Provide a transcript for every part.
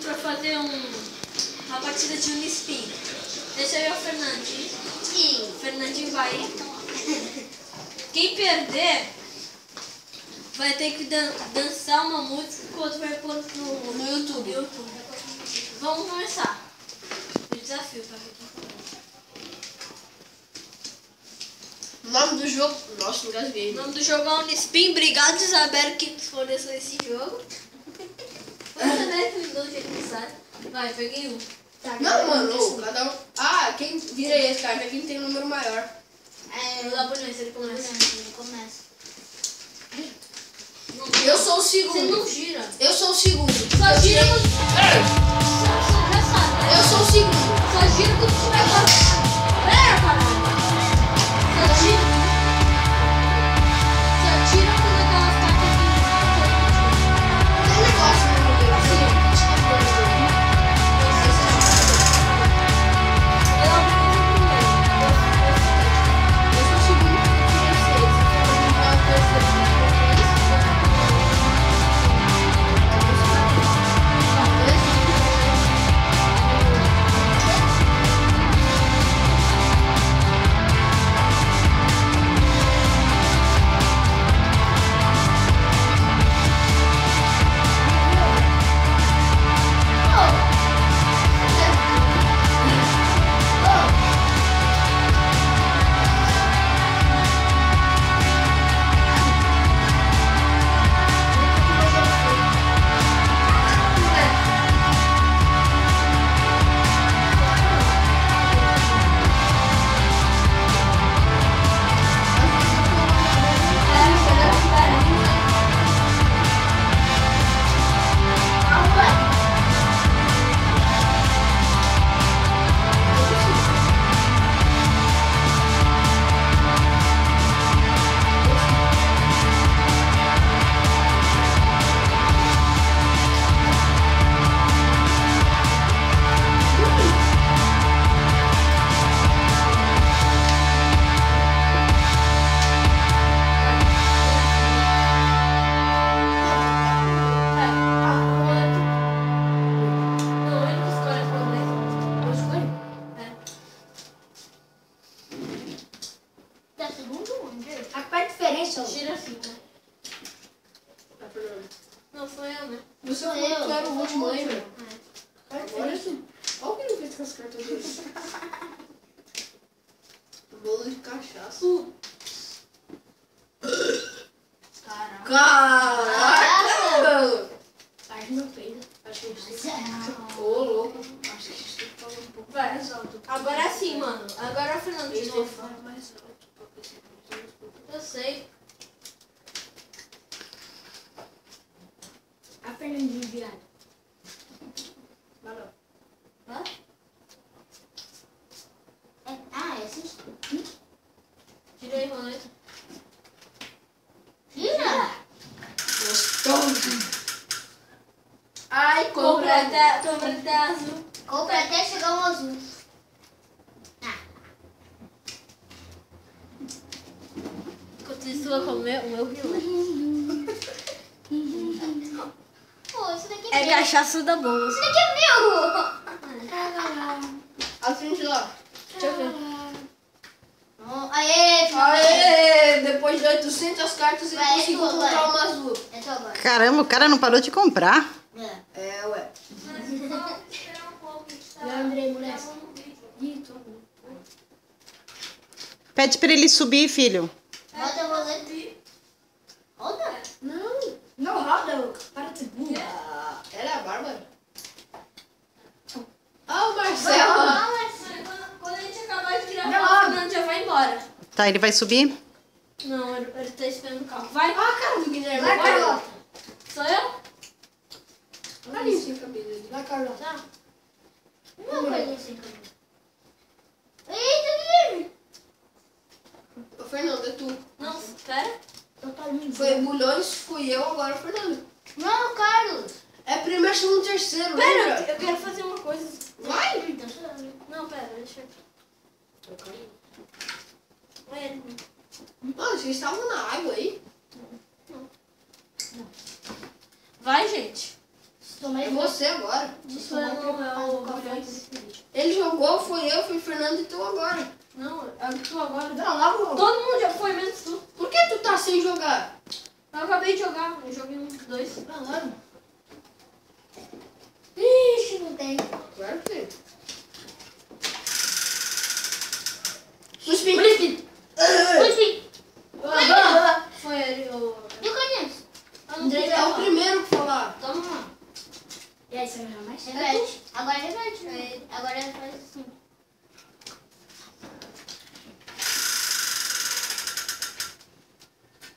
gente vai fazer uma partida de Unispin. Deixa eu e o Fernandinho. O Fernandinho vai. Quem perder vai ter que dançar uma música que o outro vai pôr no YouTube. Vamos começar. O desafio pra ver quem começa. O nome do jogo... Nossa, engasguei. O nome do jogo é Unispin. Obrigado, Isabel, que forneceu esse jogo. Você deve do jeito que sabe. Vai, peguei um. Tá, não, mano, cada um... Ah, quem vira esse, cara? Quem tem número maior. O Labonense, ele começa. Eu sou o segundo. Você não gira. Eu sou o segundo. Só gira quando... Você já sabe, né? Eu sou o segundo. Só gira quando você vai caralho. Só gira. Só tira quando aquelas cartas Tem um negócio no meu dedo assim. Eu sou o segundo porque eu tirei 6. Eu vou jogar o terceiro. Gira assim, né? Não, foi eu, né? Você era o último, lembra? Olha assim. Olha o que ele fez com as cartas dele. Bolo de cachaça. Caraca! Faz meu peito. Acho que ô, louco. Acho que a gente tem que falar um pouco mais alto. Agora sim, mano. Agora é o Fernando de novo. Fala mais alto pra ver se Eu sei. A Fernandinho virada. Valeu. Hã? É assim? Tirei, roleta. Tira! Gostoso. Ai, Compra até azul. Compra até chegar um azul. Enquanto isso, eu vou comer o meu rilé. Pô, isso daqui É meu. cachaça da boa. Isso daqui é meu! Assiste lá. Deixa eu ver. Aê, Aê! Depois de 800 cartas ele Vai, conseguiu vai. comprar uma azul. É tua agora. Caramba, o cara não parou de comprar. É, ué. Eu Andrei, moleque. Pede pra ele subir, filho. Roda a roleta. Roda? Não roda, para de burra. Ela é a Bárbara? Ah, o Marcelo. Quando a gente acabar de gravar, o Fernando já vai embora. Tá, ele vai subir? Não, ele tá esperando o carro. Vai. Ah, cara do Guilherme. Vai, Vai, Carlota. Sou eu? Olha isso, cabelo. Vai, Carlota. Tá. Uma coisa assim, cabelo. Eita, Guilherme. Ô, Fernando, é tu. Não, espera. Foi Bulhões, fui eu, agora o Fernando. Não, Carlos. É primeiro, segundo, terceiro, Pera, lembra? eu quero fazer uma coisa. Vai! Não, pera, deixa eu... Olha, Mano, vocês estavam na água aí? vai, gente. Tomei É você agora. Isso é o café. Ele jogou, foi eu, foi o Fernando e tu agora. Não, é tu agora. Não, lá vou. Todo mundo já foi, menos tu. Por que tu tá sem jogar? Eu acabei de jogar, eu joguei uns 2. Claro. Ixi, não tem. Claro que tem. Cuspi. Foi ele, o... E o Carlinhos? André É o primeiro que falar. Toma. E aí, você vai jogar mais? Reverte. Agora reverte. Né? Agora faz assim.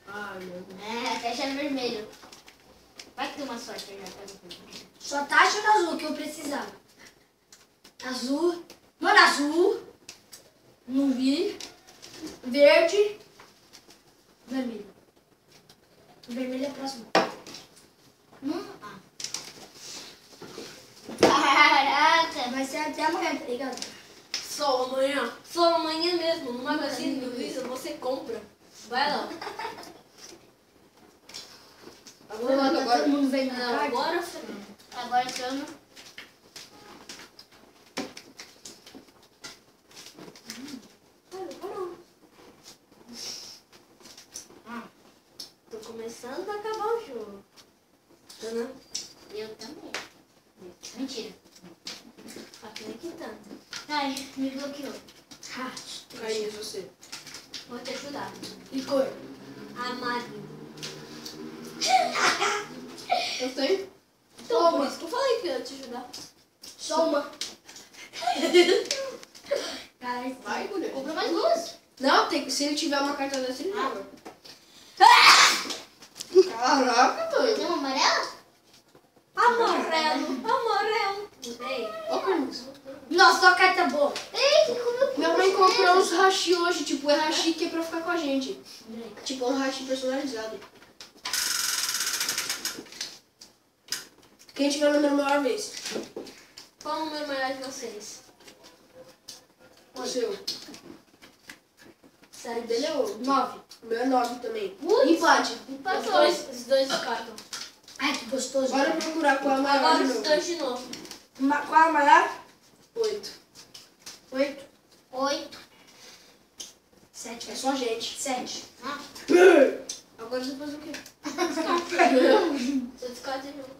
Ai, meu Deus. Fecha vermelho. Vai que deu uma sorte aí, já. Só tá achando azul que eu precisava. Azul. Mano, azul. Não vi. Verde. Vermelho. Vermelho é próximo. Caraca. Vai ser até amanhã, tá ligado? Só amanhã. Só amanhã mesmo. No Magazine Luiza você compra. Vai lá. Agora, Tá agora. todo mundo vendo na Não, carta. agora, Fernando. Agora sou eu. Tô começando a acabar o jogo. Tá, né? Eu também. Mentira. Até que tanto. Ai, me bloqueou. Carlinhos, você. Vou te ajudar. E cor? Amarinho. Eu tenho. Então, por isso que eu falei que eu ia te ajudar. Só uma. Caralho. Vai, mulher. Compra mais duas. Não, tem que, se ele tiver uma carta dessa, ele joga. Caraca, mano. Tem uma amarela? Amarelo. Amarelo. Ei. Ó, Carlinhos. Nossa, só carta boa. Ei, como Minha mãe comprou uns hashi hoje, tipo, é hashi que é pra ficar com a gente. Tipo, um hashi personalizado. Quem tiver o número maior vez? Qual o número melhor de vocês? O seu. O 7. dele é 8. 9. O meu é 9 também. Putz. Empate. Os dois descartam. Ai, que gostoso. Bora procurar qual é a maior Agora de os novo. dois de novo. Qual a maior? 8. 8. 8. 7. É só gente. 7. Agora você faz o quê? Você descarta de novo.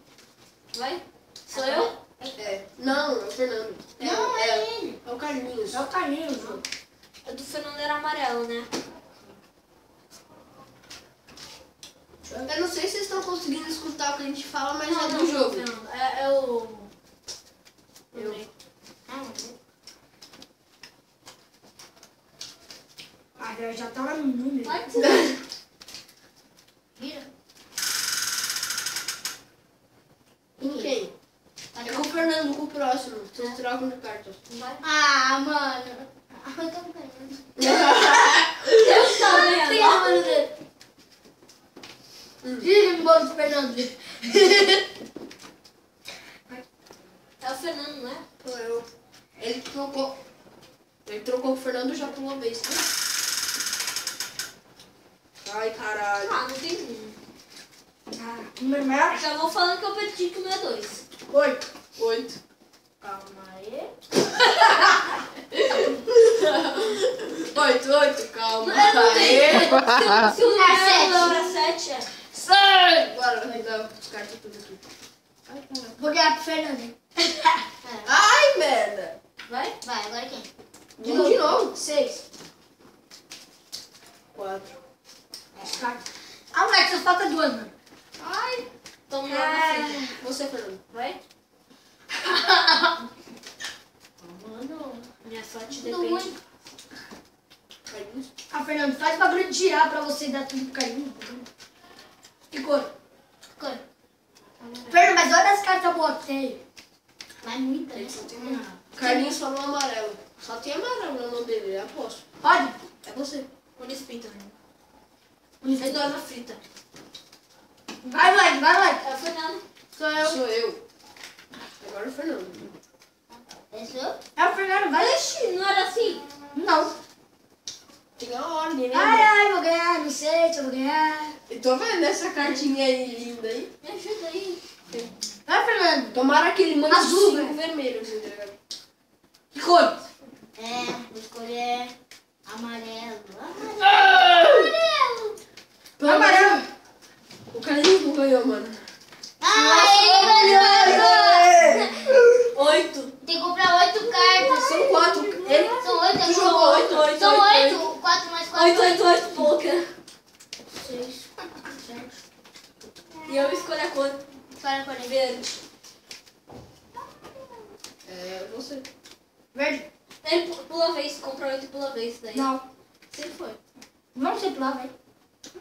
Vai? Sou eu? É. Não, é o Fernando. Não, é ele. É o Carlinhos. É o Carlinhos, mano. A do Fernando era amarelo, né? Eu não sei se vocês estão conseguindo escutar o que a gente fala, mas Não, é não, do jogo. Fernando. É o... Eu. Ah, já tá lá no número. Vai que você... Vira. Com quem? É com o Fernando, com o próximo. Vocês trocam de cartas. Vai. Ah, mano. Eu tô ganhando. Eu tô Tem ganhando. a mano dele. Ih, bolo do Fernando. É o Fernando, não é? Sou eu. Ele trocou. Ele trocou o Fernando e já pulou a vez. Ai, caralho. Ah, não tem nenhum. Ah, número maior? Já vou falando que eu perdi que o meu é 2. 8. 8. Calma aí. 8, calma. Eu não Aê. tenho. Se o meu É era 7, é. Bora, vai dar os cartas tudo aqui. Ai, caralho. Vou ganhar pro Fernando, hein? Ai, merda. Vai? Vai, agora quem? De novo. 6. 4. Descarta. Ah, moleque, só falta 2, mano. Ai. Toma lá na frente. Você, Fernando. Vai? Mano, minha sorte Tudo depende. ruim. Carlinhos. Ah, Fernando, faz bagulho de girar pra você dar tudo pro Carlinhos. Que cor? Cor. Fernando, mas olha as cartas boas que tem aí. Vai muita, né? Ele só tem uma. Carlinhos falou amarelo. Só tem amarelo no nome dele, eu aposto. Pode? É você. Por espinho também. Redosa frita. Vai, moleque, vai, moleque. É o Fernando. Sou eu. Sou eu. Agora é o Fernando. Esse eu? É o Fernando, vai. Ixi, não era assim? Não. Tem a ordem, né? Ai, ai, vou ganhar, não sei se eu vou ganhar. Eu tô vendo essa cartinha aí linda aí. Me ajuda aí. Vai, Fernando, Fernando. Tomara que ele mande Azul, 5 velho. vermelhos, tá ligado? Que cor? Vou escolher amarelo. Amarelo. O cara não ganhou, mano. Ele ganhou! 8. Tem que comprar 8 cartas. São 4. Ele... São 8, Tu jogou 8, 8, São 8. 8. 4 mais 4. 8, 8, 8, pouca. 6, 7. E eu escolho a cor Escolhe a cor aí. verde. É, você. Verde. Ele pula a vez, compra 8 e pula a vez daí. Não. Sempre foi. Vamos circular, vai.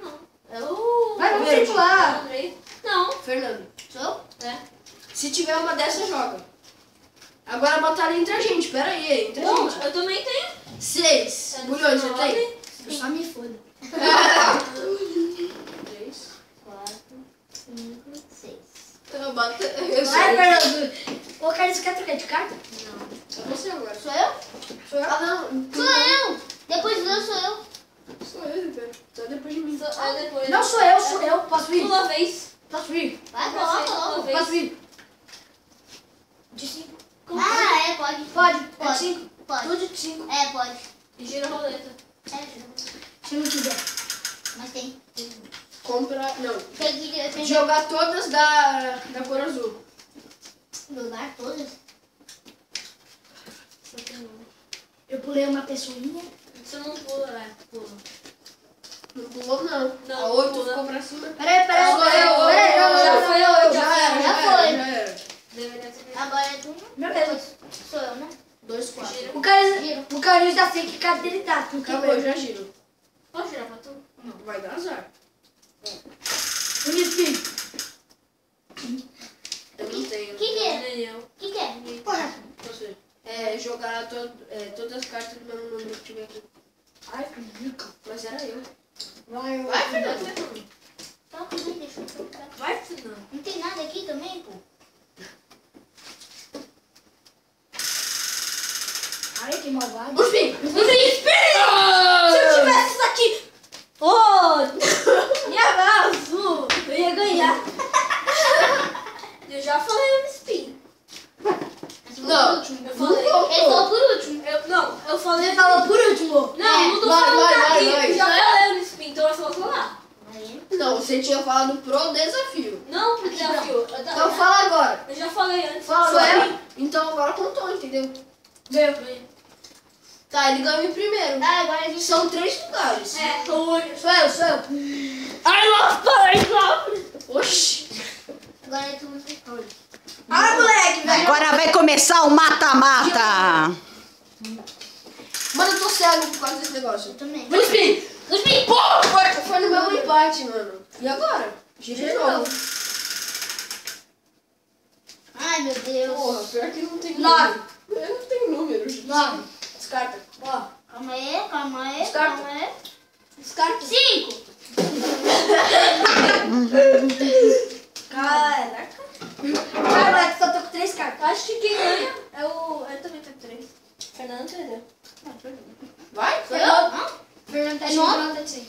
Não. É o... Vai, vamos Verde. circular. Andrei. Não. Fernando. Sou eu? É. Se tiver uma dessa, joga. Agora batalha entre a gente. Pera aí, entre a Bom, gente. eu também tenho. 6. Bulhões, você tem? Eu só me foda. 3. 4, 5, 6. Eu bato. Eu Vai, sei. Fernando. Ô, Carlos, quer trocar de carta? É você agora. Sou eu? Sou eu. Ah, não. Sou eu! Depois do eu sou eu. Sou eu, velho. Só depois de mim. Aí depois... Não, sou eu, sou eu. Posso ir? Pula a vez. Posso ir? Vai, Pula coloca a logo. vez. Posso ir? De 5. Ah, é, pode. Pode. É de Pode. 5. Pode. Tudo de 5. É, pode. E gira a roleta. Se não quiser. Mas tem. Compra. Não. Tem que Jogar todas da cor azul. jogar todas. Só tem uma. Eu pulei uma pessoinha. Você não pula, né? Pula. Não pulou, não. Não, A 8 pula. ficou pra cima. Peraí, peraí. Sou eu. Peraí, não, Já não, foi não, eu. não. Já era, Já já foi. era, já era. Deveria ser... Agora é tu. Beleza. Sou eu, né? 2, 4. Gira. O Carlos já sei que carta dele tá. Porque Acabou, eu já giro. Posso girar pra tu? Vai dar azar. o Nispin. Eu não tenho. Que é? Nem eu. O que é? Porra. Você. É jogar todas as cartas do mesmo número que tiver aqui. Ai, que rica. Mas era eu. Vai, Vai, Fernando. Toca, né? Deixa eu tocar. Vai, Fernando. Não tem nada aqui também, pô. Ai, que malvado. Por fim. Se eu tivesse isso aqui... Oh! Minha azul! Eu ia ganhar. Eu já falei no spin. Não. Eu falei... Ele falou por último. Eu falei... Você falou por último. Não, não tô Vai, falando vai, daqui. vai, vai. Eu já falei no spin, então eu vou falar. Aí. Não, você tinha falado pro desafio. Não pro desafio. Então fala agora. Eu já falei antes. Fala Sou agora. Então agora contou, entendeu? eu. Tá, ele ganhou em primeiro. Ah, agora a gente... São 3 lugares. É, hoje. Sou eu, sou eu. Ai, nossa, parei, Oxi. Agora é tu. Ah, moleque, velho. Agora vai começar o mata-mata. Mano, eu tô cego por causa desse negócio. Eu também. No spin. No spin! Pô, foi no meu empate, mano. E agora? Gira de novo. Ai, meu Deus. Porra, pior que não tem 9. número. Eu não tenho número. 9. Descarta. Ó. Calma aí, calma aí, Descarta. calma aí. Descarta. 5! Caraca. Vai, moleque, só tô com 3 cartas. Acho que quem ganha é o... Eu também tenho 3. Fernando perdeu. Vai? Sou eu? Não? Fernando tá É chegando nove? lá, tá 100.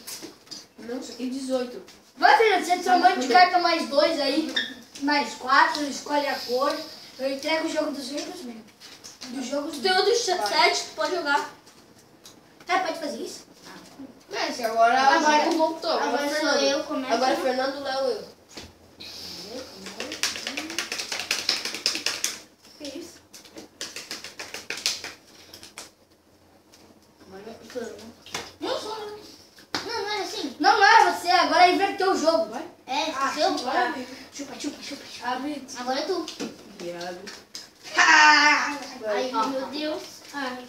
Não, isso aqui é 18. Vai, Fernando, você tem um monte de carta mais 2 aí. Mais 4, escolhe a cor. Eu entrego o jogo dos vivos mesmo. Dos jogos Tem outros 7, tu pode jogar. É, pode fazer isso? É, se agora Agora- o jogo voltou. Agora sou Fernando. eu, começa. Agora é Fernando, Léo, eu. Que isso? Não, não era assim. Não, não era você, agora inverteu o jogo, vai. É, Ah, seu. agora chupa, chupa, chupa. Agora é tu. Viado. Ai, meu Deus. Ai.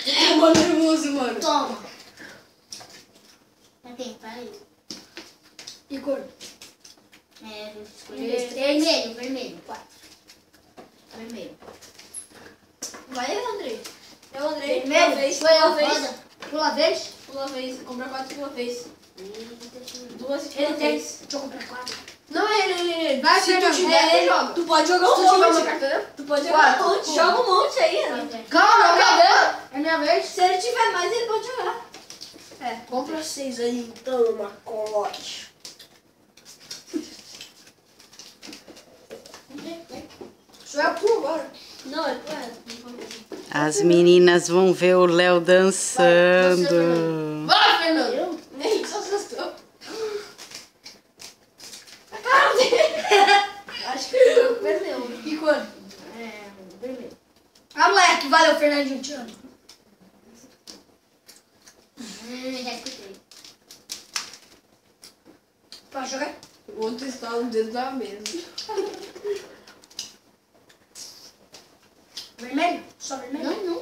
Eu tô nervoso, mano. Toma. Tem, peraí. E cor? É, vou Três. escolher vermelho, vermelho. 4. Vermelho. Vai, Andrei. Eu, Andrei. Vermelho. Pula a vez, Sou pula a eu. vez. Roda. Pula a vez? Pula a vez. Compra 4 pula a vez. Eita, 2 pula Ele a tem. vez. Deixa eu comprar 4. Não é ele. Vai, Se tu Fernando. tiver, tu joga. Tu pode jogar Se um tu tiver uma monte. carta, né? Tu pode jogar Quatro. um monte. Joga um monte aí, né? vai. Calma, acabou. É minha vez? Se ele tiver mais, ele pode jogar. Compra 6 aí, então, macote. Sou eu tu agora. Não, é. As meninas vão ver o Léo dançando. Vai, Fernando. Nem só assustou. A cara dele. Acho que eu perdeu. Que cor? Vermelho. Ah, moleque, valeu, Fernandinho, te amo. Já escutei. Pode jogar? O outro está no dedo da mesa. Vermelho? Só vermelho? Não.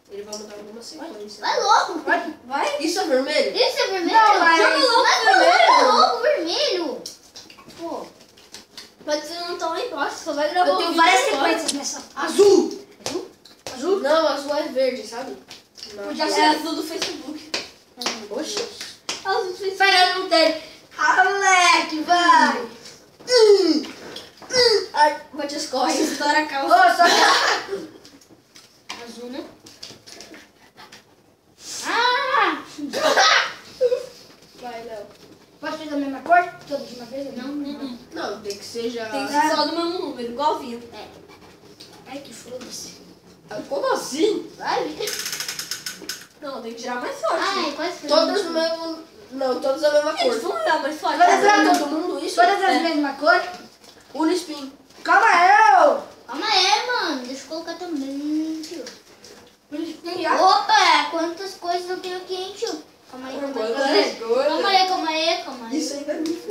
Ele vai mudar alguma sequência. Vai logo. Vai? Isso é vermelho? Isso é vermelho? Não, mas- Joga logo vermelho. Joga logo vermelho. Pô. Mas você não tá lá embaixo, só vai gravar Eu o tenho vídeo várias agora. sequências nessa. Azul. Azul? Não, azul é verde, sabe? Não. Podia É ser. azul do Facebook. Oxi. Azul do Facebook. Fernando não tem. Ah, moleque, vai. Ai, bate as costas, estoura a Ô, calça. só que... Azul, né? Ah! Vai, Léo. Posso ser da mesma cor? Todas de uma vez? Não. Não, tem que ser já... Tem que ser só do mesmo número, igual vinho. Ai, que foda-se. Ah, como assim? Vai. Não, tem que tirar mais forte. Ai, quase que Todas do mesmo... Não, todas da mesma Gente, cor. vamos olhar mais forte. Todas Pra as todo mundo isso? Todas as mesma cor? Unispin. Calma eu! Calma aí, mano. Deixa eu colocar também, tio. Já. Opa, quantas coisas eu tenho aqui, hein, tio? Calma aí. Isso aí vai me...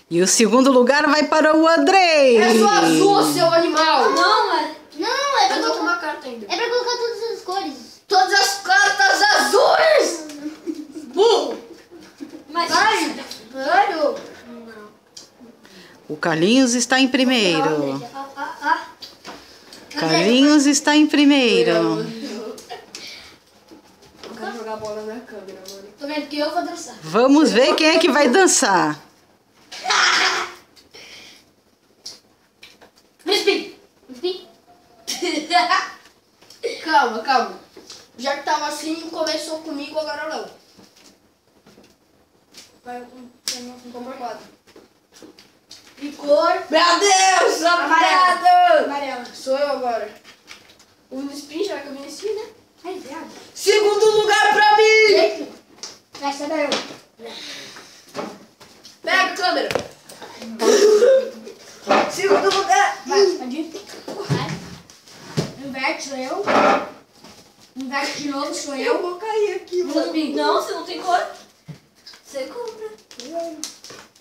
E o segundo lugar vai para o Andrei. É só azul, seu animal. Não, mas... Não, é pra Eu tô com colocar, uma carta ainda. é pra colocar todas as cores. Todas as cartas azuis! Burro! Mas... Ai, velho! O Carlinhos está em primeiro. Ah. Carlinhos está em primeiro. Eu quero jogar bola na câmera, mano. Tô vendo que eu vou dançar. Vamos ver quem é que vai dançar. Frisbee! Enfim. Calma. Já que tava assim, começou comigo, agora não. Vai com Quatro. de cor Meu Deus! amarelo. Amarela. Sou eu agora. O Unispin, já que eu venci, né? Ai, viado. Segundo lugar pra mim! Essa é eu. Pega a câmera. Segundo lugar. Vai, pode ir. Inverte, sou eu. Inverte de novo, sou Eu eu. vou cair aqui, mano. Frisbee. Não, você não tem cor. Você compra.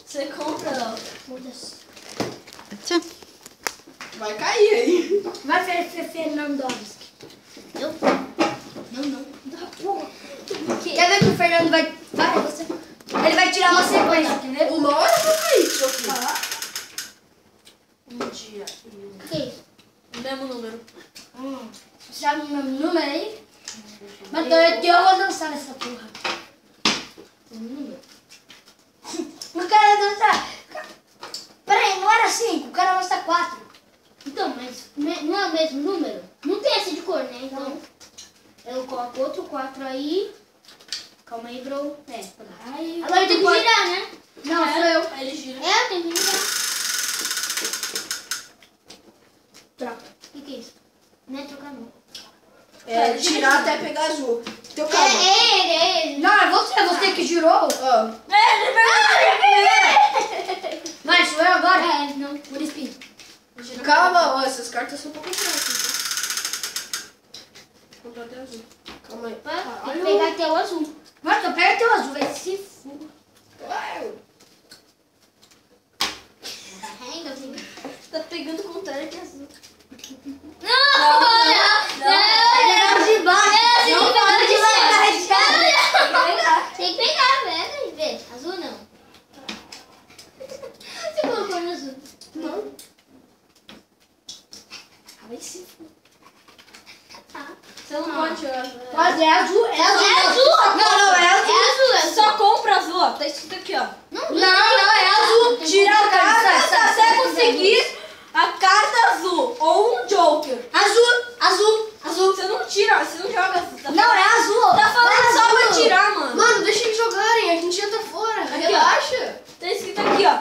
Você compra, não. Foda-se. Tchau. Vai cair aí. Vai, Fernandovski. Eu? Não. Quer ver que o Fernando vai... Vai, você... Ele vai tirar uma sequência, quer ver? Uma hora eu vou cair, isso aqui. Um dia. O que é isso? O mesmo número. Sabe o meu número aí? Mas eu vou dançar nessa porra. O cara dança... Peraí, não era 5, o cara mostra 4. Então, mas não é o mesmo número? Não tem essa de cor, né? Então, eu coloco outro 4 aí. Calma aí, bro. É, tá lá. Ai, Agora eu tenho que girar, né? Não, sou eu. Aí ele gira. É, eu tenho que girar. Troca. O que é isso? Não é trocar, não. É, tirar até pegar azul. Teu calma. É ele. Não, é você que girou. Ó. Vai, sou eu agora? É, não. Por espinho. Calma, ó, essas cartas são um pouco fracas. Vou comprar até azul. Calma aí. Tem que pegar até o azul. Mas tu pega teu azul, vai se fuder. Ué, Ainda assim. Tá pegando o contrário que azul. Não. Ele é de baixo. Não, pode Tem que pegar, velho. Vê. Azul não. Você colocou no azul. não. Vai se fuder. Você não pode tirar azul. Mas é azul, é azul. É azul. Não, é azul. É azul, é azul. Só compra azul, ó. Tá escrito aqui, ó. Não, é azul. Tira a cara, Se você conseguir a carta azul ou um Joker, Azul. você não tira, você não joga azul. Tá Não, é azul. Tá falando só pra tirar, mano. Mano, deixa eles jogarem, a gente já tá fora. Relaxa. Tá escrito aqui, ó.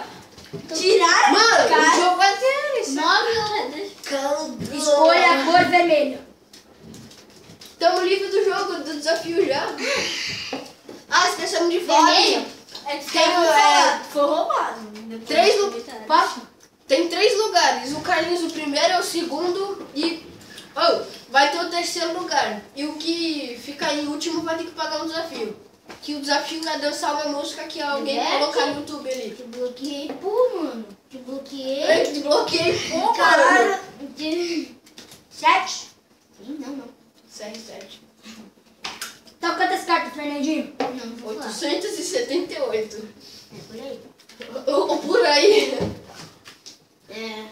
Tirar Mano, a o carta. jogo vai ser esse. 9 ou... Deixa Tamo livre do jogo, do desafio já. Ah, esquecemos de falar. Vermelho? É que Tem, foi roubado. Depois Três eu lu- vi tarde. pa- Tem 3 lugares. O Carlinhos o primeiro, é o segundo e... Oh, vai ter o terceiro lugar. E o que ficar em último vai ter que pagar um desafio. Que o desafio é dançar uma música que alguém Verdade. colocar no YouTube ali. Te bloqueei, pô, mano. Te bloqueei. Eu te bloqueei, pô, Caralho. mano. 7. Ih, não. CR7. Então quantas cartas, Fernandinho? Não vou falar. 878. É por aí. Ou por aí. É.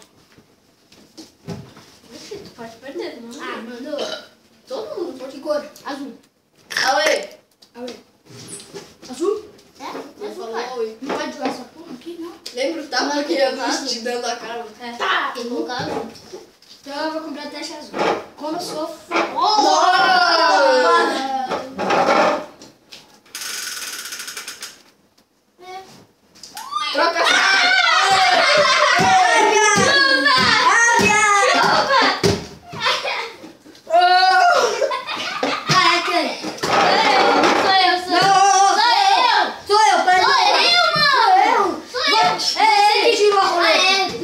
Ixi, tu pode perder, não. Ah, mandou. Todo mundo pode. Que cor? Azul. Aue. Azul? É? Não Azul, falou vai. aue. Não pode jogar essa porra aqui, não. Lembra o tapa Não, que tem eu que colocar vi te dando a cara? Tá. Tem que colocar azul. Então eu vou comprar taxa azul. Como eu sou Troca a Sou eu, peraí. Você que girou a roleta.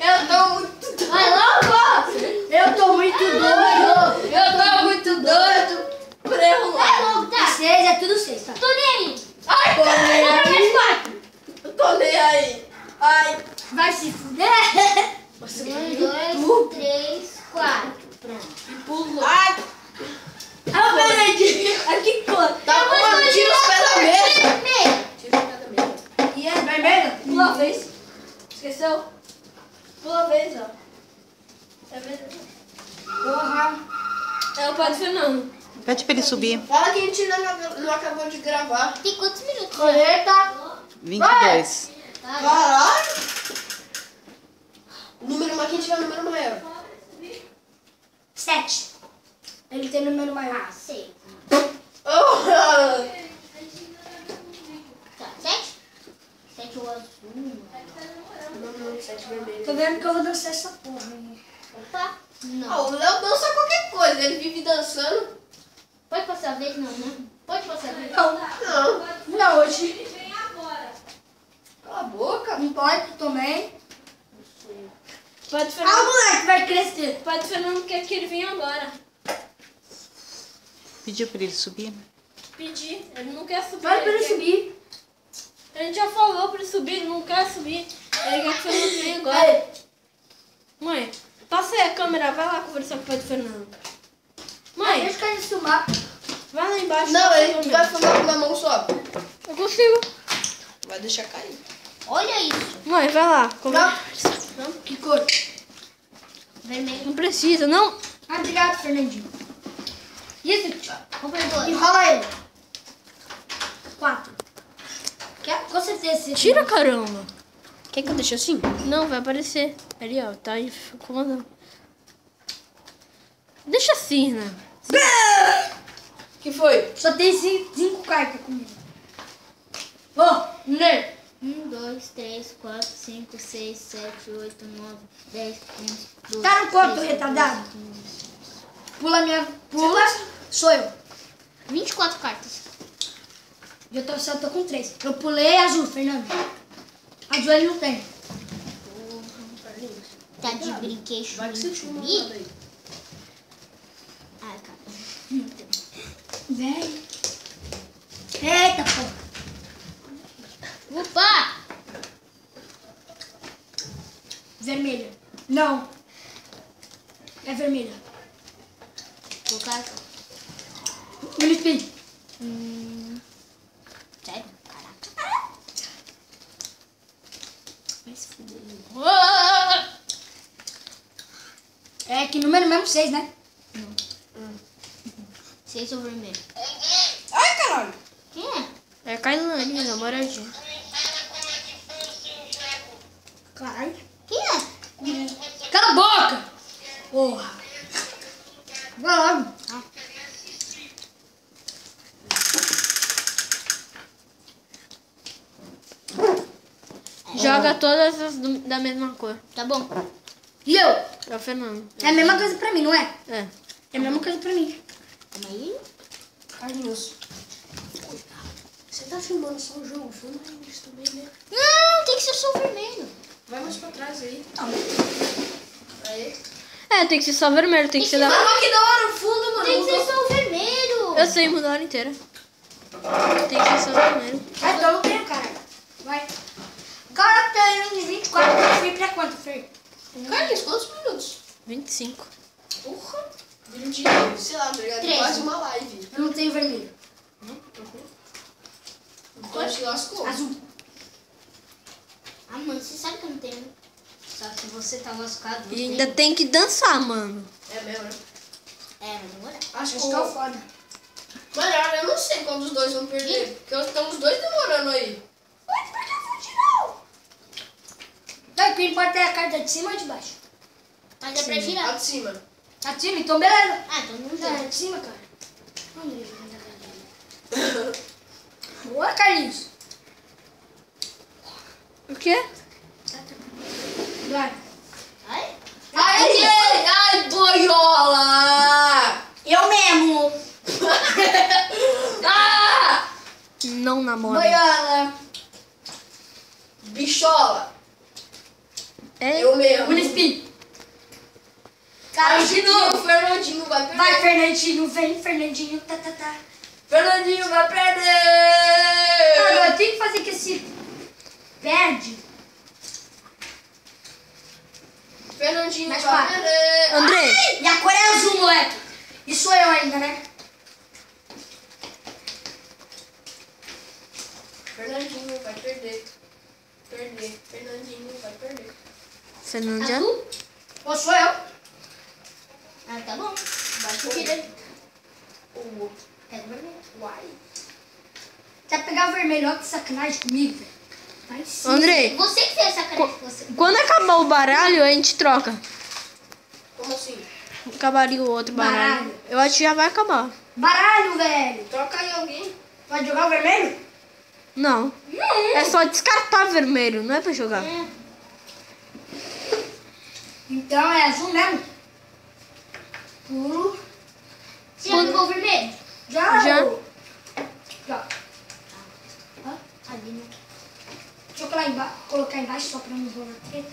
Eu tô muito Vai logo! Eu tô muito doido. Eu tô muito doido pra eu Vai lá. logo, tá? 6 é tudo 6, tá? Tô nem aí. Ai, tô nem aí. Eu tô nem aí. Ai. Vai se fuder. Você 1, 2, 3, 4. Pronto. pulou. Ai. Ah, Fernandinho. Aqui cor. Tá bom, tira os pés da mesa. Vermelho. Tira os pés da mesa. E é vermelho? Pula a vez. Esqueceu? Pula a vez, ó. É verdade. Porra. É o Padre Fernando. Pede pra ele subir. Fala que a gente não acabou de gravar. Tem quantos minutos? Roleta. 22. Tá, Caralho. O número mais quem tiver o número maior. 7. Ele tem número maior. Ah, 6. Oh. Tá, 7? 7 o azul. Não, 7 vermelho. Tô vendo que eu vou dançar essa porra. Opa. Ah, Não. o Léo dança qualquer coisa, ele vive dançando. Pode passar a vez? Não, né? Pode passar a vez? Não. Não, hoje. Cala a boca. Não pode também. Padre Ah, o Fernando. moleque vai crescer. Padre Fernando quer que ele venha agora. Pediu pra ele subir. Pedir. Ele não quer subir. Pode pra ele quer- subir. A gente já falou pra ele subir, ele não quer subir. Ele quer que o Fernando venha agora. Ei, Mãe, passa aí a câmera, vai lá conversar com o Padre Fernando. Mãe, deixa ele filmar. vai lá embaixo. Não, passa a ele câmera. vai filmar com uma mão só. Eu consigo. Vai deixar cair. Olha isso. Mãe, vai lá. Conversa. Que cor? Vermelho. Não precisa, não. Ah, obrigado, Fernandinho. Isso, Compra 2. enrola ele. 4. Quer? Com certeza. Você Tira, caramba. Quer que eu deixe assim? Não, vai aparecer. Ali, ó, tá aí comandando. Deixa assim, né? Que foi? Só tem 5 cartas comigo. Ô, né? 1, 2, 3, 4, 5, 6, 7, 8, 9, 10, 11, 12. Tá no corpo, 13, retardado? 14, 15. Pula minha. Pula. Sou eu. 24 cartas. Só tô com 3. Eu pulei azul, Fernando. Azul ele não tem. Tá de brinquedo. Vai que você filma Ih. uma daí. Ai, cara. Vem. Eita, porra. Opa! Vermelha. Não. É vermelha. Vou colocar. Ele spin. Sério? Caraca. Vai se fuder. É que número mesmo 6, né? 6 ou vermelho. Ai, caralho. Quem é? É a Kailane, namoradinha. Caralho. Quem é? Cala a boca! Porra. Vai logo. Joga todas as da mesma cor. Tá bom. E eu? É o Fernando. É a mesma coisa pra mim, não é? É. É a mesma coisa pra mim. Calma aí. Carlinhos. Você tá filmando só o jogo? Filma isso também, né? Não, tem que ser só o vermelho. Vai mais pra trás aí. Aí. É, tem que ser só vermelho, tem que ser da... Mas que da hora o fundo, mano. Tem que ser só o vermelho. Eu sei mudar a hora inteira. Tem que ser só vermelho. Ah, então não tem, cara. Vai. Agora tem 24, foi pra quanto, Fer? Carlinhos, quantos minutos? 25. Porra. Vídeo de, sei lá, tá ligado? 13. Quase uma live. Eu não tenho vermelho. Então se lascou. Azul. Ah, mano, você sabe que eu não tenho. Só que você tá lascado. E ainda tem que dançar, mano. É mesmo, né? É, vai demorar. Acho Acho que é o foda. Mano, eu não sei qual dos dois vão perder. Porque estão os dois demorando aí. Mas por que eu vou tirar? Não, o que importa é a carta de cima ou de baixo? Mas é pra Lá girar. de cima. A de cima, então beleza. Ah, então não É, tem. de cima, cara. Vamos ver. Boa, Carlinhos. O quê? Vai. Ai? Ai, boiola! Eu mesmo. Ah! Não namora. Boiola. Bichola. É. Eu mesmo. Município. Cara, de novo, Fernandinho vai perder. Vai, Fernandinho. Vem, Fernandinho. Tá, tá, tá. Fernandinho vai perder! Agora eu tenho que fazer que esse perde. Fernandinho Mais vai quatro. perder! André, E a cor é azul, moleque. E sou eu ainda, né? Fernandinho vai perder. Perder. Fernandinho vai perder. Fernandinha. Azul? Ou sou eu? Ah, tá bom. Vai que tira. O outro. Pega o vermelho. Uai. Quer pegar o vermelho? Olha que sacanagem comigo, velho. Vai sim. André, Você que fez sacanagem com você. quando acabar o baralho, a gente troca. Como assim? Acabaria o outro baralho. Baralho. Eu acho que já vai acabar. Baralho, velho. Troca aí alguém. Pode jogar o vermelho? Não. É só descartar vermelho, não é pra jogar. É. Então é azul mesmo. Puro. Você já pegou o vermelho? Já. Já. Já. Ali, né? Deixa eu colocar embaixo só pra não rolar treta.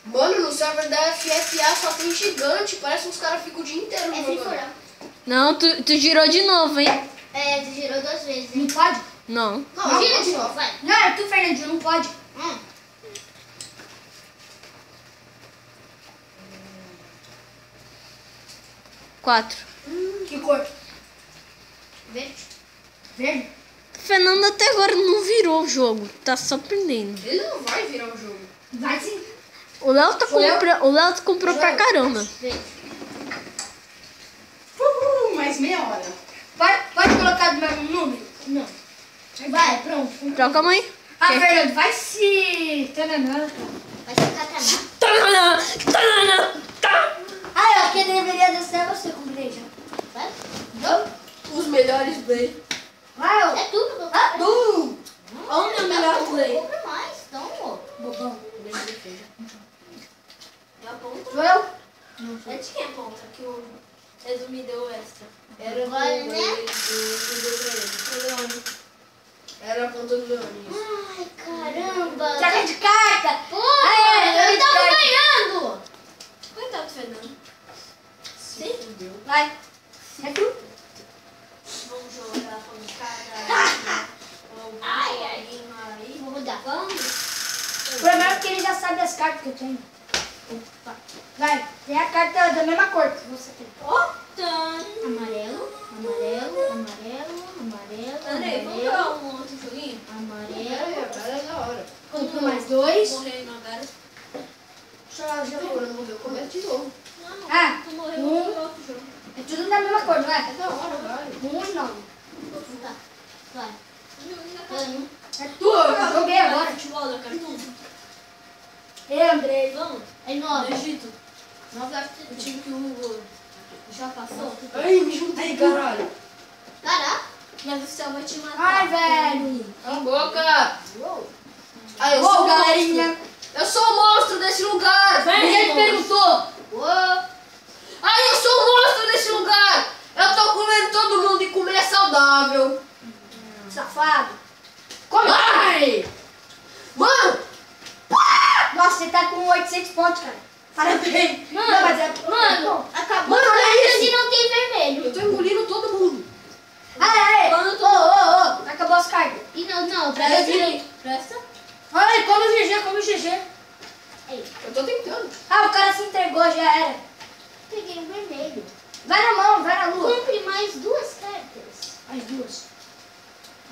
Mano, no server da FFA só tem gigante. Parece que os caras ficam o dia inteiro É jogando. figurar. Não, tu girou de novo, hein? É, tu girou 2 vezes, hein? Não pode? Não. Não, Gira não de só. novo, vai. Não, é tu, Fernandinho, não pode. Hum. Quatro. Que cor? Verde. Verde? Fernando até agora não virou o jogo. Tá só aprendendo. Ele não vai virar o jogo. Vai sim. O Léo tá Sou eu? o Léo comprou pra caramba. Verde. Mais meia hora. Pode colocar do mesmo número? Não. Vai, pronto. Troca a mãe. Ah, Fernando, vai se... Tananã. Vai se catanar. Ah, eu que deveria descer você com o já. Vai. Os melhores play. Vai, ó. É tudo, meu Ah, du. Olha o meu melhor play. Compra mais, então, ó. Bobão. Já ponto. Sou eu? Eu tinha ponta que o Edu me deu extra. Era Agora, do né? ele deu pra ele. Foi Leone. Era a ponta do Leone. Ai, caramba. Troca de carta. Porra, eu tava ganhando. Coitado, Fernando. Se fudeu. Vai. É tu? Vamos jogar pancada. Ai, ai. Aí. Vou rodar. Vamos. O problema é que ele já sabe as cartas que eu tenho. Opa. Vai. Tem a carta da mesma cor que você tem. Amarelo, amarelo, amarelo, amarelo, Andrei, vamos amarelo, jogar um outro joguinho? amarelo. Agora é da hora. Comprou mais 2. Morrer no agora. Já foi. Quando morreu, começa de novo. Ah, Tu morreu um. no outro jogo. É tudo da mesma cor, não É é? da hora, vai. 1 e 9. Tá. Vai. Ganho. É tu, eu joguei agora. Futebol da Cartoon. Ei, Andrei. Vamos? É No 9. Egito. O time que o Hugo já passou. Ai, me juntei, caralho. Caraca. Mas o céu vai te matar. Ai, velho. Cala a boca. Ai, eu Ô, sou o galerinha. monstro. Eu sou o monstro desse lugar. Ninguém me perguntou. Uou. Ai, eu sou o monstro desse lugar. Nossa, você tá com 800 pontos, cara. Parabéns. Mano, Não, mas é... mano, acabou Mano, as olha cartas isso. e não tem vermelho. Eu tô engolindo todo mundo. Ai, Quando tu- ô, acabou as cartas. E não, Presta. presta. Presta. Ai, come o GG, come o GG. Eu tô tentando. Ah, o cara se entregou, já era. Peguei um vermelho. Vai na mão, vai na lua. Compre mais 2 cartas. As duas.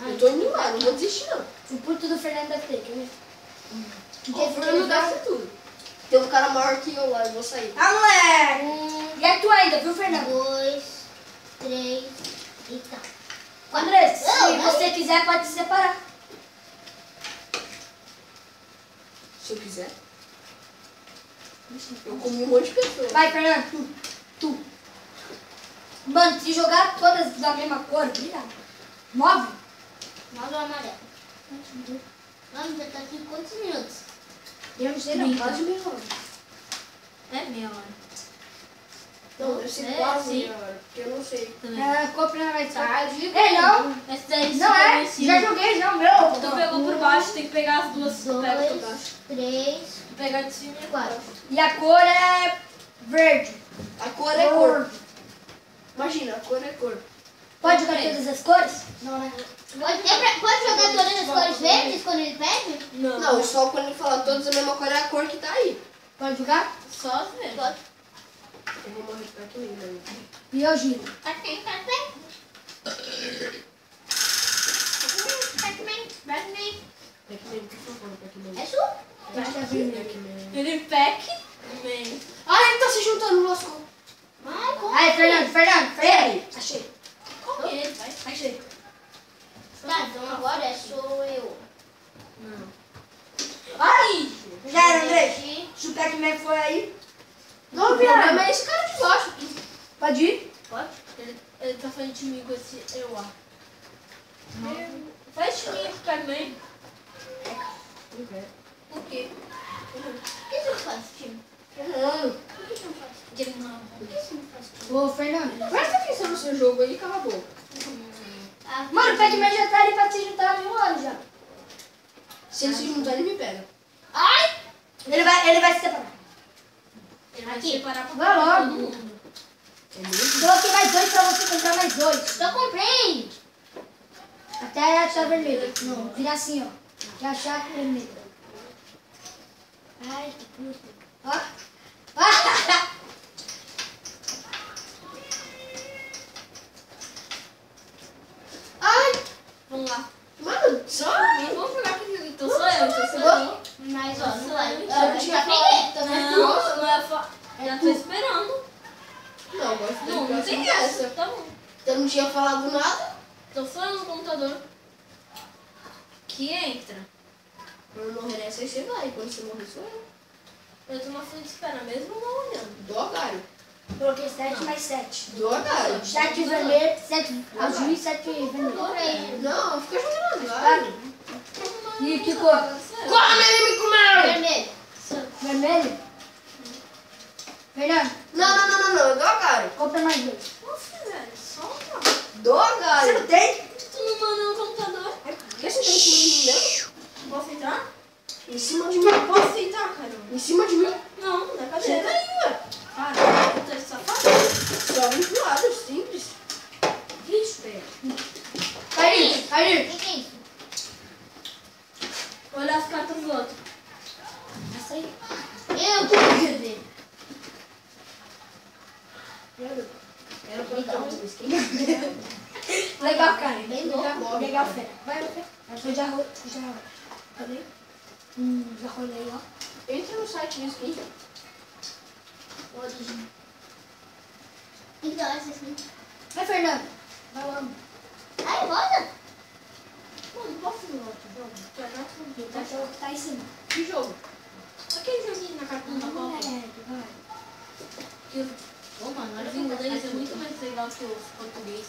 Eu tô indo lá, não vou desistir não. O puto do Fernando deve ter, quer ver? O Fernando deve ter tudo. Tem um cara maior que eu lá, eu vou sair. Ah, moleque. E é tu ainda, viu, Fernando? 2, 3 e tá. André, se Não, você quiser, pode se separar. Se eu quiser. Eu comi um monte de pessoas. Vai, Fernando, tu. Mano, se jogar todas da mesma cor, obrigado. 9? 9 é o amarelo. Mano, já tá aqui quantos minutos? Eu não sei não. Quase meia hora. É meia hora. Não, deve ser É, quase sim. meia hora, porque eu não sei. Também. Compra mais tarde. Tá, É, não. Esse daí Não se é. pega em cima. Já joguei, já, meu. Tu pegou por baixo, tem que pegar as duas. Tu pega por 2, baixo. 3, Tu pegar de cima e 4. E a cor é verde. A cor é cor. Imagina, a cor é cor. Pode jogar todas as cores? Não, né? Pode jogar todas as cores verdes quando ele pede? Não, só quando ele fala todas a mesma cor é a cor que tá aí. Pode jogar? Só as verdes. Pode. Eu vou morrer aqui ainda. E eu giro. Pac-Man. Pac-Man, por favor, Pac-Man. É sua? Pac-Man. Ele pack. Man. Ah, ele tá se juntando, lascou. Ai, como? Aí, Fernando. Ei, Achei. Come ele, vai. Achei. Tá, então agora sou eu. Ai! Já era, André. Gente, Se o Pac-Man for aí, não, o problema é esse cara de baixo. pode ir? pode? Ele tá fazendo time com esse eu, Faz time com o Pac-Man. Por quê? Por que você não faz time? Não. Por que você não faz time? Porque ele não. Por que você não faz time? Ô, Fernando. Presta atenção no seu jogo aí, cala a boca. Ah, Mano, o Pac-Man já tá ali pra se juntar mil anos já. Se ele se juntar, ele me pega. Ai! Ele vai se separar. Ele vai Aqui. se separar pra Vai logo. todo mundo. Coloquei mais 2 pra você comprar mais 2. Só comprei! Até achar vermelho. Não, vira assim, ó. Até achar vermelho. Ai, que puta. Ó. Ai, Vamos lá. mano, só. Vamos jogar aqui. Então sou eu, então sou eu. Mas, ó, não vai. Eu Já tinha peguei. falado, né? Não, não é já tô esperando. Não, agora você Não, não tem essa. Tá bom. Eu não tinha falado nada. Então sou eu no computador. Que entra. Quando eu morrer nessa aí você vai. Quando você morrer sou eu. Eu tô na frente de espera mesmo ou não olhando? Do Agário. Coloquei 7 mais 7. Do Agário. 7 vermelho, 7 azul e 7 vermelho. Comprei. Não, fica jogando Agário. E que cor? Come, ele me comeu! Vermelho. Vermelho? Fernando, Não, do Agário. compra mais 2. Nossa, velho, só uma. Do Você Agário. não tem? Tu não manda no computador. Por que você tá em cima de mim mesmo? Posso entrar? Em cima de mim. Posso entrar, caramba? Em cima de mim. Não, na cadeira. Senta aí, ué. Para, eu tô safado. Só vem pro lado, simples. Vixe, velho. Aí. O que é isso? Olha as cartas do outro. Essa aí. Eu quero ver. Era pra dar um skin. Legal, cara. Bem louco. Legal, fera. Vai, Fê. Eu já rolei. Já rolei, ó. Entra no site do skin. Origem. Então, essa assim. Vai, Fernando. Vai logo. Ai, volta. Mano, posso ir no outro jogo? Tu é gato no O jogo. cachorro que tá em cima. Que jogo? Aquele joguinho na cartão da Copa. Vai. Ô, mano, a língua deles é muito mais legal que os português.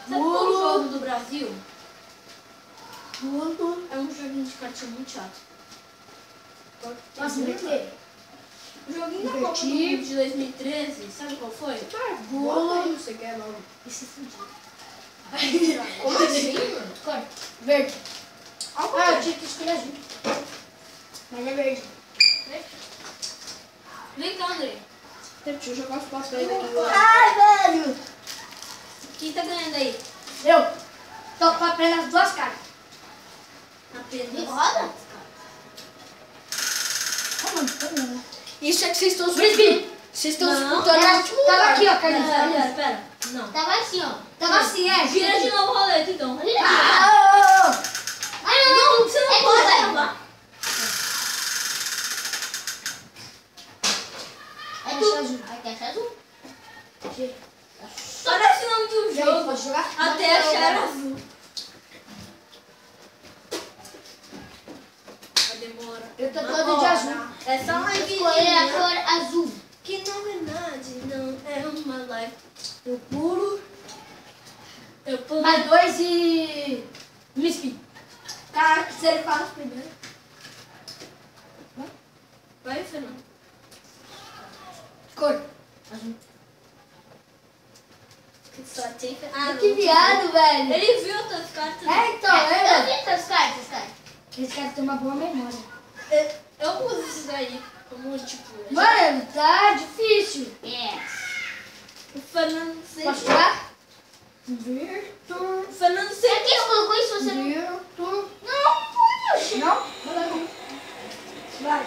Sabe qual é o jogo do Brasil? É um joguinho de cartinha muito chato. Nossa, divertido. O joguinho da Copa do Mundo de 2013, sabe qual foi? Bota aí, você quer logo. Esse fudido. Como assim, mano? Cor. Verde. Ah, eu tinha que escolher azul. Mas é verde. Vem cá, Andrei. Deixa eu jogar os pastéis aqui. Ai, velho. Quem tá ganhando aí? Eu. Tô com apenas 2 cartas. Apenas. Roda? Isso é que vocês estão Frisbee. Vocês estão Não, disputando o último Tava lugar. aqui, ó, Pera, Carlinhos. pera. Não. Tava assim, ó. Tava assim, é. Gira de novo o rolete, então. Olha aqui. Ah, Ai, Não, você não é pode tu, velho. acabar. É Acha tu. azul. Aqui acha azul. Parece o nome do E aí, jogo. pode jogar? Até achar azul. Vai demorar. Eu tô todo de azul. Essa live Escolher a cor azul. que na verdade não é uma live. Eu pulo. Eu pulo. Mais 2 e... Frisbee. Cara, se ele fala primeiro. Vai, Fernando. Cor. Só tem... Ah, Que viado, velho. Ele viu outras cartas. É, então, Eu é. vi essas cartas, cara. Esse cara tem uma boa memória. Eu uso isso daí. Como tipo. Mano, tá difícil. Yes. O Fernando sempre. Posso jogar? O Fernando Pra sempre. que você colocou isso se você não... Não? Vai.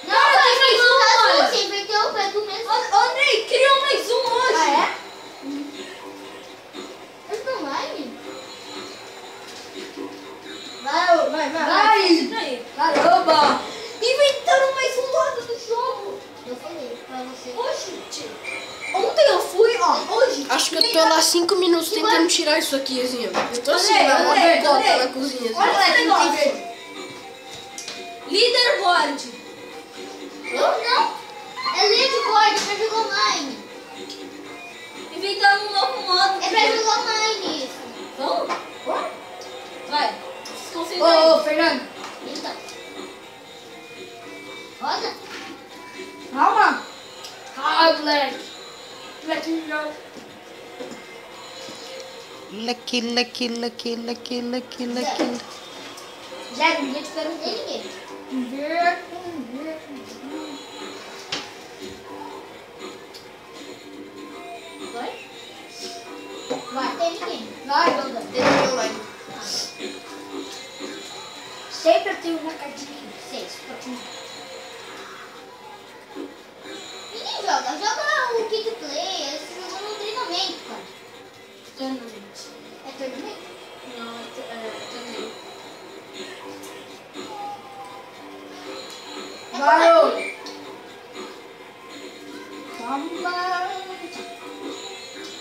Não, mas vai não, jogar olha. azul. Você inverteu pra tu mesmo. Ô, Andrei, criou mais um hoje. Ah, é? Eu tô online. Vai. Isso aí. Caramba. Inventaram mais um lado do jogo. Eu falei pra você. Hoje, tio. Ontem eu fui, ó. Hoje. Acho que eu tô lá 5 minutos tentando tirar isso aqui, assim, ó. Eu tô assim, Andrei, na uma Andrei, cota Andrei. na cozinha, assim. Olha esse Olha negócio. que Leaderboard. Não. É leaderboard, é pra jogar online. Inventaram um novo modo. É pra jogar online isso. Vamos? Vai. Se concentra aí. Ô, Fernando. Então. Roda. Calma. Calma, moleque. Moleque, não. Lucky, lucky, lucky, lucky, lucky, lucky. Já ninguém te perguntou. Tem ninguém. Vai. Tem ninguém. Vai. Tem online. Sempre eu tenho uma cartinha aqui. 6. Ninguém joga. Joga o Kick Play. Eles jogam no treinamento, cara. Tournament. É treinamento? Não, torneio. Vai, ô. Calma.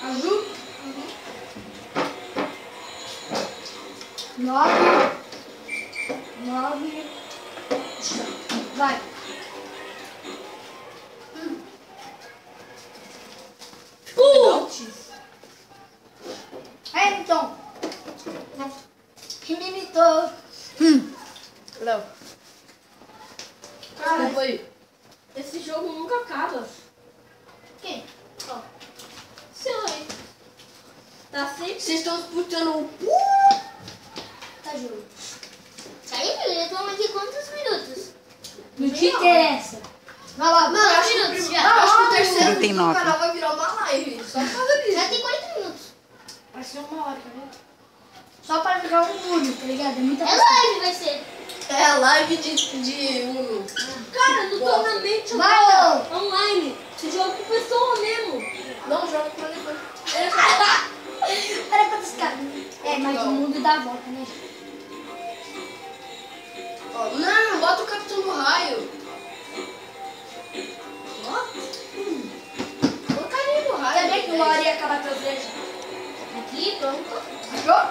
Azul. 9. Vai. Putz. É, então. Que me imitou. Léo, Cara, desculpa aí. esse jogo nunca acaba. Quem? Sei lá. Tá sempre. Vocês estão disputando o... Tá, Júlio. Aí, filho, eu tô aqui quantos minutos? Não te interessa. Vai lá, Não, eu acho que, minutos não, já. eu acho que o terceiro vídeo 39. do canal vai virar uma live. Só por causa disso. Já tem 40 minutos. Vai ser uma hora, tá vendo? Só pra jogar um Uno, tá ligado? É muita É coisa. live, vai ser. É a live de Uno. Cara, no torneio Vai, ô. online. Você joga com pessoa mesmo. Não, joga pra depois. Pera quantos caras. É, mas o mundo dá a volta, né? Ó, não, bota o Capitão do Raio. Coloca ali no raio. Sabia que uma hora ia acabar teus dedos? Aqui, pronto. Achou?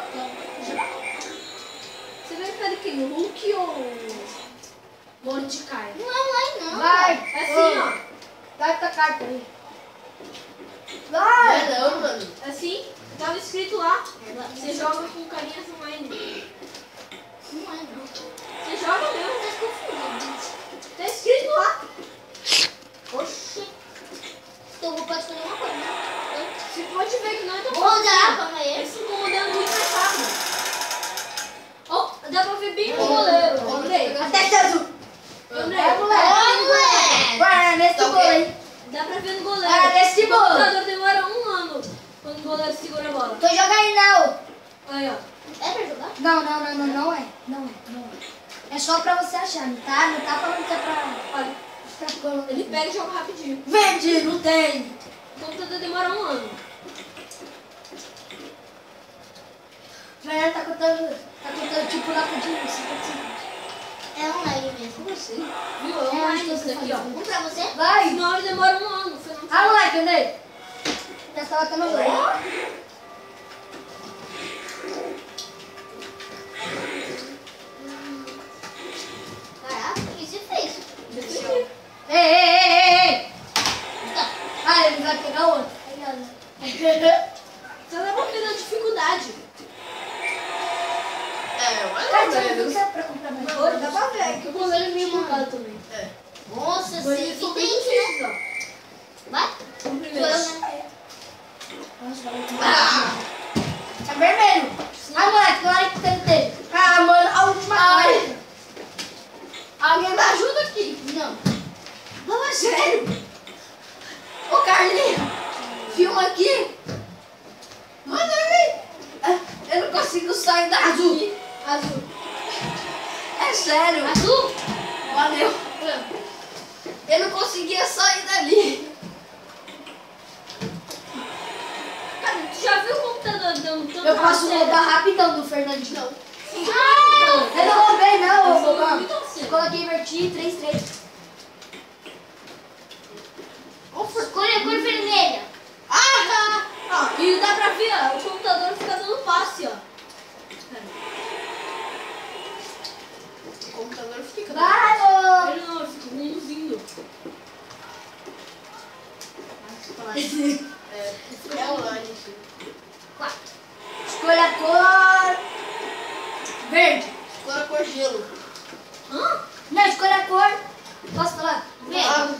Você vai ficar de quem? Hulk ou Mordecai? Não é online, não. Vai. É assim, ó. Vai pra carta aí. Não Vai. é não, mano. Assim, tava escrito lá. Você joga com carinhas online. Não é, não. Você joga mesmo, tá confundindo. Tá escrito lá. Oxi. Então pode escolher uma coisa, né? Você pode ver que não é tão Vou rodar, fácil. calma aí. Eles ficam rodando muito mais rápido. Ó, dá pra ver bem o goleiro. Andrei. Até azul. Andrei. Vai, moleque. Oi, moleque. Vai. bolo aí. Dá pra ver no goleiro. Ah, nesse O bolo. computador demora 1 ano quando o goleiro segura a bola. Tô jogando aí, não. Aí, ó. É pra jogar? Não é. É só pra você achar, não tá? Não tá falando que é pra... Olha, ele pega e joga rapidinho. Vende, não tem. O computador demora 1 ano. O Fernando tá contando tipo lá pro dia, 50 segundos. É online mesmo. Como assim? Viu? É online isso daqui, ó. Um pra você? Vai. Senão ele demora 1 ano. Fernando. Ah, moleque, andei. Já estava até no banho. Caraca, o que você fez? Ei. Ah, ele vai pegar outro. Você leva aqui na dificuldade. Cara, você não sabe pra comprar mais coisa? Dá pra ver. Que o goleiro é meio mancado também. Nossa, Goleiro você só que tem tem, né? isso, ó. Vai? O Sou primeiro. eu, né? Tá vermelho. Ah, moleque, na hora que tentei. Ah, mano, a última coisa. Alguém me ajuda aqui. Não. Não, é sério. Ô, Carlinhos, filma aqui. Manda aí. Eu não consigo sair daqui. Azul. É sério. Azul? Valeu. Eu não conseguia sair dali. Cara, tu já viu o computador dando tanto Eu posso rasteira? roubar rapidão do Fernandinho. Não. Eu não roubei, não. Eu Eu vou vou muito cedo. coloquei inverti 3-3. Escolha a cor vermelha. Ó, e dá pra ver, ó, o computador fica dando passe, ó. O computador fica. Vai, ô. Ele não, ele fica conduzindo. É online. Escolha a cor verde. Agora cor gelo. Hã? Não, escolha a cor. Posso falar? Verde.